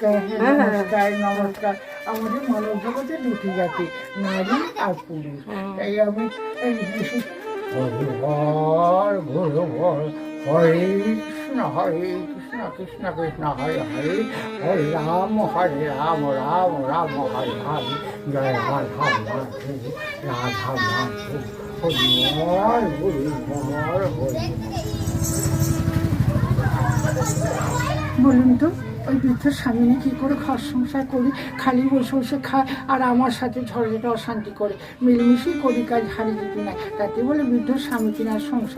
হ্যাঁ, নমস্কার নমস্কার। আমাদের মানব জগতে দুটি জাতি, নারী আর পুরুষ। তাই আমি এই বিশেষ গুরুবার গুরুবার হরে কৃষ্ণ কৃষ্ণ কৃষ্ণ হরে হরে, হরে রাম রাম রাম হরে হরে, জয় রাধা মাধব রাধা মাধব, হরিবার গুরুবার হরে। বলুন তো, ওই বৃদ্ধ স্বামী কি করে ঘর সংসার করি, খালি বসে বসে খায় আর আমার সাথে ঝড়ঝাটা অশান্তি করে, মিলেমিশেই করি কাজ, হারি জিতি নাই, তাতে বলে বৃদ্ধ স্বামী কিনা সংসার।